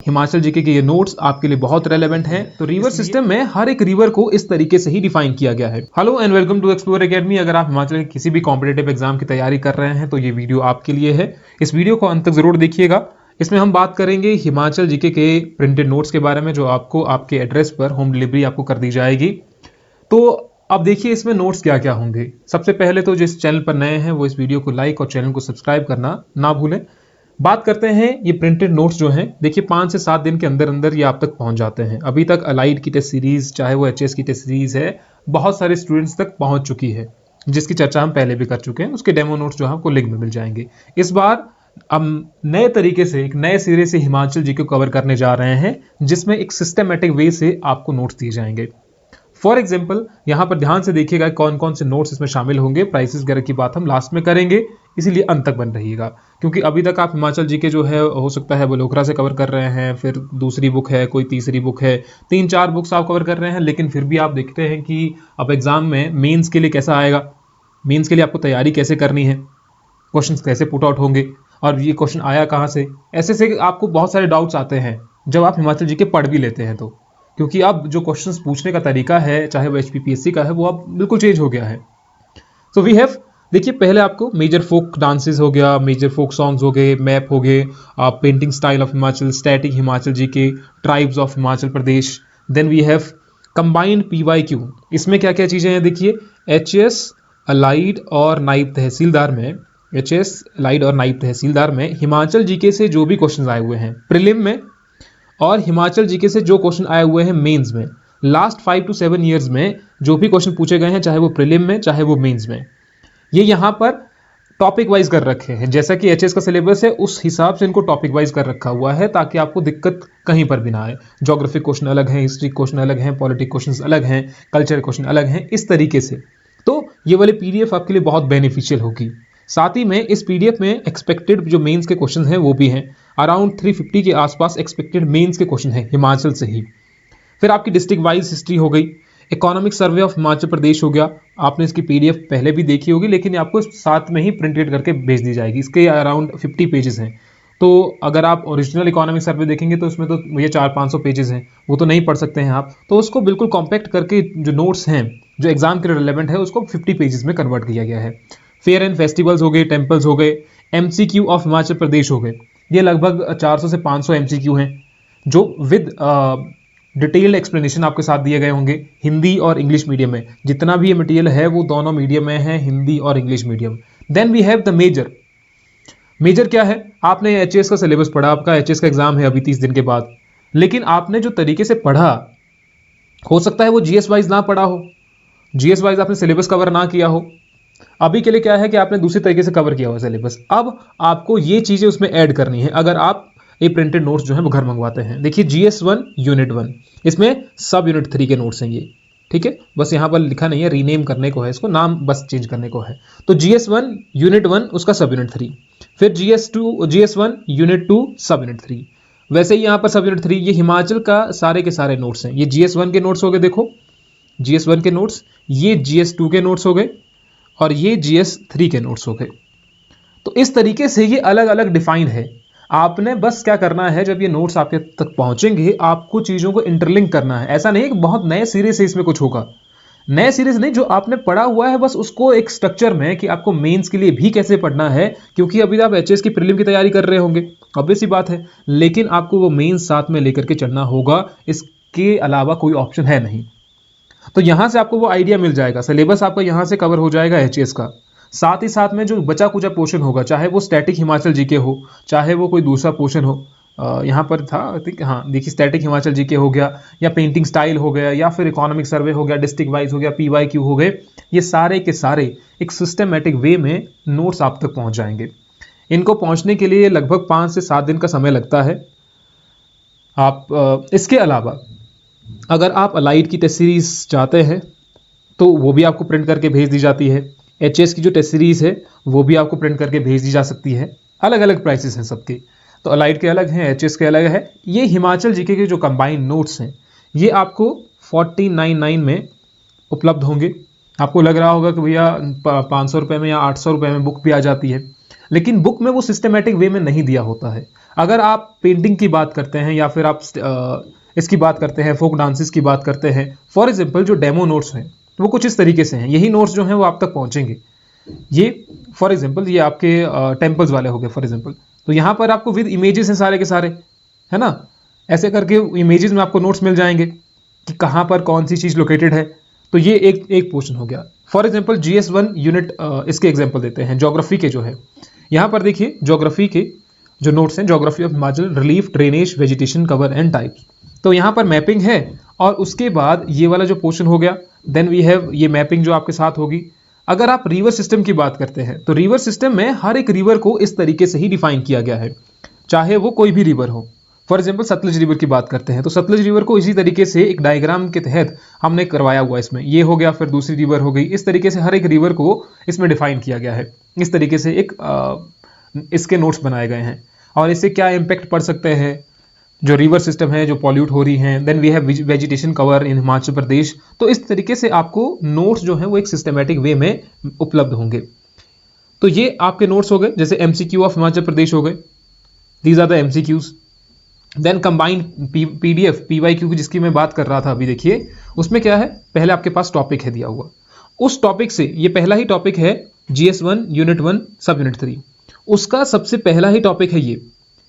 Himachal GK के ये notes आपके लिए बहुत रेलेवेंट हैं। तो रिवर सिस्टम में हर एक रिवर को इस तरीके से ही डिफाइन किया गया है। Hello and welcome to explore academy. अगर आप हिमाचल के किसी भी कॉम्पिटेटिव एग्जाम की तैयारी कर रहे हैं तो ये वीडियो आपके लिए है। इस वीडियो को अंत तक जरूर देखिएगा। इसमें हम बात करेंगे हिमाचल जीके के प्रिंटेड नोट्स के बारे में, जो आपको आपके एड्रेस पर होम डिलीवरी आपको कर दी जाएगी। तो अब देखिए इसमें नोट्स क्या क्या होंगे। सबसे पहले तो जिस चैनल पर नए हैं वो इस वीडियो को लाइक और चैनल को सब्सक्राइब करना ना भूलें। बात करते हैं ये प्रिंटेड नोट्स जो हैं, देखिए 5 से 7 दिन के अंदर अंदर ये आप तक पहुंच जाते हैं। अभी तक अलाइड की टेस्ट सीरीज, चाहे वो एचएस की टेस्ट सीरीज है, बहुत सारे स्टूडेंट्स तक पहुंच चुकी है, जिसकी चर्चा हम पहले भी कर चुके हैं। उसके डेमो नोट्स जो है आपको लिंक में मिल जाएंगे। इस बार हम नए तरीके से, एक नए सिरे से हिमाचल जी को कवर करने जा रहे हैं, जिसमें एक सिस्टमेटिक वे से आपको नोट्स दिए जाएंगे। फॉर एग्जाम्पल यहाँ पर ध्यान से देखिएगा कौन कौन से नोट्स इसमें शामिल होंगे। प्राइसेस वगैरह की बात हम लास्ट में करेंगे, इसीलिए अंत तक बन रहिएगा। क्योंकि अभी तक आप हिमाचल जी के जो है हो सकता है बलोखरा से कवर कर रहे हैं, फिर दूसरी बुक है, कोई तीसरी बुक है, 3-4 बुक्स आप कवर कर रहे हैं, लेकिन फिर भी आप देखते हैं कि अब एग्जाम में मेंस के लिए कैसा आएगा, मेंस के लिए आपको तैयारी कैसे करनी है, क्वेश्चन कैसे पुट आउट होंगे और ये क्वेश्चन आया कहाँ से, ऐसे से आपको बहुत सारे डाउट्स आते हैं जब आप हिमाचल जी के पढ़ भी लेते हैं तो। क्योंकि अब जो क्वेश्चंस पूछने का तरीका है, चाहे वो एचपीपीएससी का है, वो अब बिल्कुल चेंज हो गया है। सो वी हैव, देखिए पहले आपको मेजर फोक डांसेस हो गया, मेजर फोक सॉन्ग्स हो गए, मैप हो गए, painting style of Himachal, static Himachal G K, tribes of Himachal Pradesh. Then we have combined PYQ. इसमें क्या क्या चीज़ें हैं देखिए, एचएस, अलाइड और नायब तहसीलदार में, एचएस, अलाइड और नायब तहसीलदार में हिमाचल जीके से जो भी क्वेश्चन आए हुए हैं प्रीलिम में, और हिमाचल जीके से जो क्वेश्चन आए हुए हैं मेंस में, लास्ट 5 to 7 ईयर्स में जो भी क्वेश्चन पूछे गए हैं, चाहे वो प्रीलिम में चाहे वो मेंस में, ये यहाँ पर टॉपिक वाइज कर रखे हैं। जैसा कि एचएस का सिलेबस है उस हिसाब से इनको टॉपिक वाइज कर रखा हुआ है, ताकि आपको दिक्कत कहीं पर भी ना आए। ज्योग्राफिक क्वेश्चन अलग हैं, हिस्ट्री क्वेश्चन अलग हैं, पॉलिटिक क्वेश्चन अलग हैं, कल्चर क्वेश्चन अलग हैं, इस तरीके से। तो ये वाली पीडीएफ आपके लिए बहुत बेनिफिशियल होगी। साथ ही में इस पीडीएफ में एक्सपेक्टेड जो मेंस के क्वेश्चन हैं वो भी हैं। अराउंड 350 के आसपास एक्सपेक्टेड मेंस के क्वेश्चन हैं हिमाचल से ही। फिर आपकी डिस्ट्रिक्ट वाइज हिस्ट्री हो गई, economic survey of Himachal Pradesh हो गया। आपने इसकी पीडीएफ पहले भी देखी होगी, लेकिन आपको साथ में ही प्रिंटेड करके भेज दी जाएगी। इसके अराउंड 50 पेजेस हैं। तो अगर आप ओरिजिनल इकोनॉमिक सर्वे देखेंगे तो उसमें तो ये 400-500 पेजेस हैं, वो तो नहीं पढ़ सकते हैं आप। तो उसको बिल्कुल कॉम्पैक्ट करके जो नोट्स हैं जो एग्जाम के लिए रिलेवेंट है, उसको 50 पेजेस में कन्वर्ट किया गया है। फेयर एंड फेस्टिवल्स हो गए, टेम्पल्स हो गए, एमसीक्यू ऑफ हिमाचल प्रदेश हो गए। ये लगभग 400 से 500 एमसीक्यू हैं, जो विद डिटेल्ड एक्सप्लेनेशन आपके साथ दिए गए होंगे हिंदी और इंग्लिश मीडियम में। जितना भी ये मटेरियल है वो दोनों मीडियम में है, हिंदी और English medium. Then we have the major. Major क्या है? आपने एचएस का सिलेबस पढ़ा, आपका एचएस का एग्जाम है अभी 30 दिन के बाद, लेकिन आपने जो तरीके से पढ़ा, हो सकता है वो जीएस वाइज ना पढ़ा हो, जीएस वाइज आपने सिलेबस कवर ना किया हो। अभी के लिए क्या है कि आपने दूसरी तरीके से कवर किया हुआ सिलेबस, अब आपको ये चीजें उसमें ऐड करनी है अगर आप ये प्रिंटेड नोट्स जो है वो घर मंगवाते हैं। देखिए GS1 यूनिट 1, इसमें सब यूनिट 3 के नोट्स हैं ये, ठीक है। बस यहाँ पर लिखा नहीं है, रीनेम करने को है, इसको नाम बस चेंज करने को है। तो GS1 यूनिट 1 उसका सब यूनिट 3, फिर GS1 यूनिट 2 सब यूनिट 3। वैसे ही यहाँ पर सब यूनिट 3 ये हिमाचल का सारे के सारे नोट्स हैं। ये GS1 के नोट्स हो गए, देखो GS1 के नोट्स, ये GS2 के नोट्स हो गए, और ये GS3 के नोट्स हो गए। तो इस तरीके से ये अलग अलग डिफाइन है। आपने बस क्या करना है, जब ये नोट्स आपके तक पहुंचेंगे आपको चीज़ों को इंटरलिंक करना है। ऐसा नहीं है कि बहुत नए सिरे से इसमें कुछ होगा, नए सिरे से नहीं, जो आपने पढ़ा हुआ है बस उसको एक स्ट्रक्चर में कि आपको मेंस के लिए भी कैसे पढ़ना है। क्योंकि अभी आप एचएस की प्रीलिम की तैयारी कर रहे होंगे, ऑब्वियस सी बात है, लेकिन आपको वो मेंस साथ में लेकर के चलना होगा, इसके अलावा कोई ऑप्शन है नहीं। तो यहां से आपको वो आइडिया मिल जाएगा, सिलेबस आपका यहां से कवर हो जाएगा एचएस का। साथ ही साथ में जो बचा कुचा पोर्शन होगा, चाहे वो स्टैटिक हिमाचल जीके हो, चाहे वो कोई दूसरा पोर्शन हो, यहाँ पर था ठीक, हाँ देखिए स्टैटिक हिमाचल जीके हो गया, या पेंटिंग स्टाइल हो गया, या फिर इकोनॉमिक सर्वे हो गया, डिस्ट्रिक्ट वाइज हो गया, पीवाईक्यू हो गए, ये सारे के सारे एक सिस्टमेटिक वे में नोट्स आप तक पहुंच जाएंगे। इनको पहुंचने के लिए लगभग 5 से 7 दिन का समय लगता है। आप इसके अलावा अगर आप अलाइड की टेस्ट सीरीज चाहते हैं तो वो भी आपको प्रिंट करके भेज दी जाती है। एचएस की जो टेस्ट सीरीज है वो भी आपको प्रिंट करके भेज दी जा सकती है। अलग अलग प्राइसेस हैं सबके, तो अलाइड के अलग हैं, एचएस के अलग है। ये हिमाचल जीके के जो कंबाइंड नोट्स हैं ये आपको 1499 में उपलब्ध होंगे। आपको लग रहा होगा कि भैया 500 रुपये में या 800 रुपये में बुक भी आ जाती है। लेकिन बुक में वो सिस्टमेटिक वे में नहीं दिया होता है। अगर आप पेंटिंग की बात करते हैं या फिर आप इसकी बात करते हैं, फोक डांसेस की बात करते हैं, फॉर एग्जाम्पल जो डेमो नोट्स हैं वो कुछ इस तरीके से हैं। यही नोट्स जो हैं वो आप तक पहुंचेंगे। ये फॉर एग्जाम्पल ये आपके टेम्पल्स वाले हो गए फॉर एग्जाम्पल, तो यहाँ पर आपको विद इमेजेस हैं सारे के सारे, है ना। ऐसे करके इमेजेस में आपको नोट्स मिल जाएंगे कि कहाँ पर कौन सी चीज़ लोकेटेड है। तो ये एक पोर्शन हो गया। फॉर एग्जाम्पल GS1 यूनिट, इसके एग्जाम्पल देते हैं ज्योग्राफी के जो है। यहाँ पर देखिए ज्योग्राफी के जो नोट्स हैं, geography of Himachal, relief, drainage, vegetation, cover and types. तो यहाँ पर मैपिंग है और उसके बाद ये वाला जो पोर्शन हो गया, देन वी हैव ये मैपिंग जो आपके साथ होगी। अगर आप रिवर सिस्टम की बात करते हैं तो रिवर सिस्टम में हर एक रिवर को इस तरीके से ही डिफाइन किया गया है, चाहे वो कोई भी रिवर हो। फॉर एग्जाम्पल सतलुज रिवर की बात करते हैं तो सतलुज रिवर को इसी तरीके से एक डायग्राम के तहत हमने करवाया हुआ। इसमें ये हो गया, फिर दूसरी रिवर हो गई, इस तरीके से हर एक रिवर को इसमें डिफाइन किया गया है। इस तरीके से इसके नोट्स बनाए गए हैं और इससे क्या इम्पैक्ट पड़ सकते हैं जो रिवर सिस्टम है जो पॉल्यूट हो रही हैं। Then we have vegetation cover in Himachal Pradesh. तो इस तरीके से आपको नोट्स जो हैं वो एक सिस्टमेटिक वे में उपलब्ध होंगे। तो ये आपके नोट्स हो गए, जैसे MCQ ऑफ हिमाचल प्रदेश हो गए, these are the MCQs। Then combined PDF PYQ की जिसकी मैं बात कर रहा था अभी, देखिए उसमें क्या है, पहले आपके पास टॉपिक है दिया हुआ, उस टॉपिक से ये पहला ही टॉपिक है GS1 यूनिट 1 सब यूनिट 3, उसका सबसे पहला ही टॉपिक है ये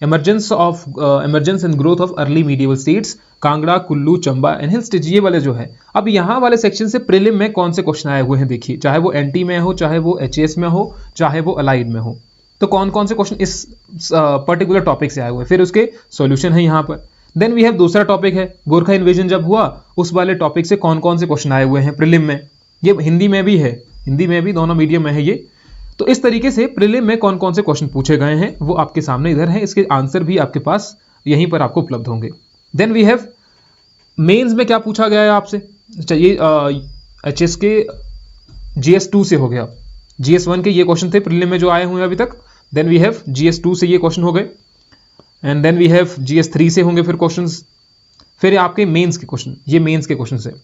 emergence and growth of early medieval states, Kangra, Kullu, Chamba and hill state, ये वाले जो है। अब यहाँ वाले सेक्शन से प्रीलिम में कौन से क्वेश्चन आए हुए हैं देखिए, चाहे वो NT में हो, चाहे वो HAS में हो, चाहे वो अलाइड में हो, तो कौन कौन से क्वेश्चन इस पर्टिकुलर टॉपिक से आए हुए हैं, फिर उसके सॉल्यूशन है यहाँ पर। देन वी हैव दूसरा टॉपिक है गोरखा इन्वेजन जब हुआ, उस वाले टॉपिक से कौन कौन से क्वेश्चन आए हुए हैं प्रीलिम में। ये हिंदी में भी है, हिंदी में भी, दोनों मीडियम में है ये। तो इस तरीके से प्रीलिम में कौन कौन से क्वेश्चन पूछे गए हैं वो आपके सामने इधर है, इसके आंसर भी आपके पास यहीं पर आपको उपलब्ध होंगे। देन वी हैव मेंस में क्या पूछा गया है आपसे, चाहिए HS के GS2 से हो गया, GS1 के ये क्वेश्चन थे प्रीलिम में जो आए हुए हैं अभी तक। देन वी हैव GS2 से ये क्वेश्चन हो गए and then we have GS3 से होंगे फिर क्वेश्चंस। फिर आपके मेंस के क्वेश्चन, ये मेंस के क्वेश्चन है।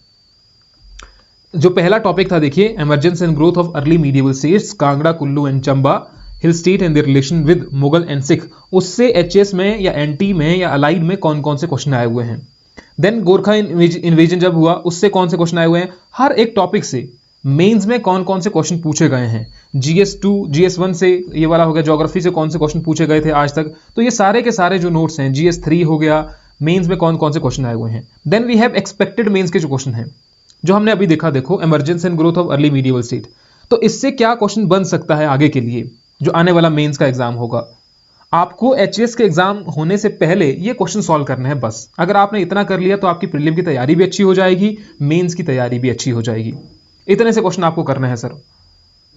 जो पहला टॉपिक था देखिए, emergence and growth of early medieval states, Kangra, Kullu and Chamba hill state and there relation with Mughal and Sikh, उससे HS में या NT में या अलाइड में कौन कौन से क्वेश्चन आए हुए हैं। देन गोरखा इन्वेजन जब हुआ, उससे कौन से क्वेश्चन आए हुए हैं। हर एक टॉपिक से मेंस में कौन कौन से क्वेश्चन पूछे गए हैं। GS2 GS1 से ये वाला हो गया, ज्योग्राफी से कौन से क्वेश्चन पूछे गए थे आज तक। तो ये सारे के सारे जो नोट्स हैं, GS3 हो गया, मेंस में कौन कौन से क्वेश्चन आए हुए हैं। Then we have expected mains के जो क्वेश्चन हैं, जो हमने अभी देखा, देखो emergence and growth of early medieval state, तो इससे क्या क्वेश्चन बन सकता है आगे के लिए जो आने वाला मेंस का एग्जाम होगा। आपको HS के एग्जाम होने से पहले ये क्वेश्चन सॉल्व करना है बस। अगर आपने इतना कर लिया तो आपकी प्रीलिम की तैयारी भी अच्छी हो जाएगी, मेंस की तैयारी भी अच्छी हो जाएगी। इतने से क्वेश्चन आपको करना है सर,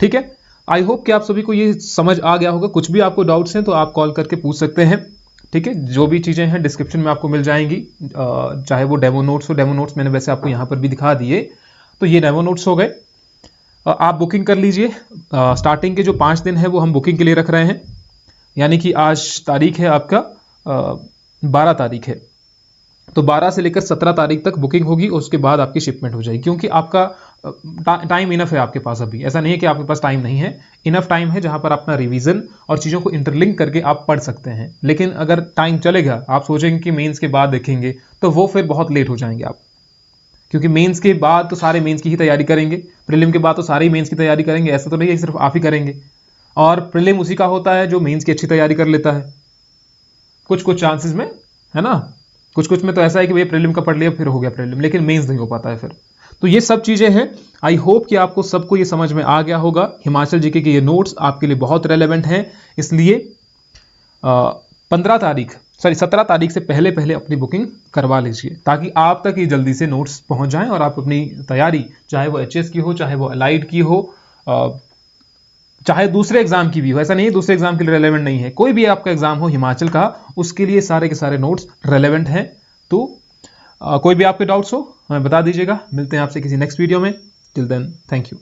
ठीक है। आई होप कि आप सभी को ये समझ आ गया होगा। कुछ भी आपको डाउट्स हैं तो आप कॉल करके पूछ सकते हैं, ठीक है। जो भी चीज़ें हैं डिस्क्रिप्शन में आपको मिल जाएंगी, चाहे वो डेमो नोट्स हो। डेमो नोट्स मैंने वैसे आपको यहाँ पर भी दिखा दिए, तो ये डेमो नोट्स हो गए। आप बुकिंग कर लीजिए। स्टार्टिंग के जो 5 दिन है वो हम बुकिंग के लिए रख रहे हैं, यानी कि आज तारीख है आपका 12 तारीख है, तो 12 से लेकर 17 तारीख तक बुकिंग होगी, उसके बाद आपकी शिपमेंट हो जाएगी। क्योंकि आपका टाइम इनफ है आपके पास, अभी ऐसा नहीं है कि आपके पास टाइम नहीं है, इनफ टाइम है जहां पर अपना रिवीजन और चीज़ों को इंटरलिंक करके आप पढ़ सकते हैं। लेकिन अगर टाइम चलेगा, आप सोचेंगे कि मेंस के बाद देखेंगे, तो वो फिर बहुत लेट हो जाएंगे आप। क्योंकि मेंस के बाद तो सारे मेंस की ही तैयारी करेंगे, प्रीलिम के बाद तो सारे मेंस की तैयारी करेंगे, ऐसा तो नहीं है सिर्फ आप ही करेंगे। और प्रीलिम उसी का होता है जो मेंस की अच्छी तैयारी कर लेता है, कुछ कुछ चांसेस में, है ना। कुछ कुछ में तो ऐसा है कि भैया प्रीलिम का पढ़ लिया फिर हो गया प्रीलिम, लेकिन मेंस नहीं हो पाता है फिर। तो ये सब चीज़ें हैं। आई होप कि आपको सबको ये समझ में आ गया होगा। हिमाचल जीके के ये नोट्स आपके लिए बहुत रेलेवेंट हैं, इसलिए 17 तारीख से पहले पहले अपनी बुकिंग करवा लीजिए, ताकि आप तक ये जल्दी से नोट्स पहुंच जाएं और आप अपनी तैयारी, चाहे वो HS की हो, चाहे वो अलाइड की हो, चाहे दूसरे एग्जाम की भी हो, ऐसा नहीं है दूसरे एग्जाम के लिए रेलेवेंट नहीं है, कोई भी आपका एग्जाम हो हिमाचल का, उसके लिए सारे के सारे नोट्स रेलेवेंट हैं। तो कोई भी आपके डाउट्स हो हमें बता दीजिएगा। मिलते हैं आपसे किसी नेक्स्ट वीडियो में। Till then, thank you.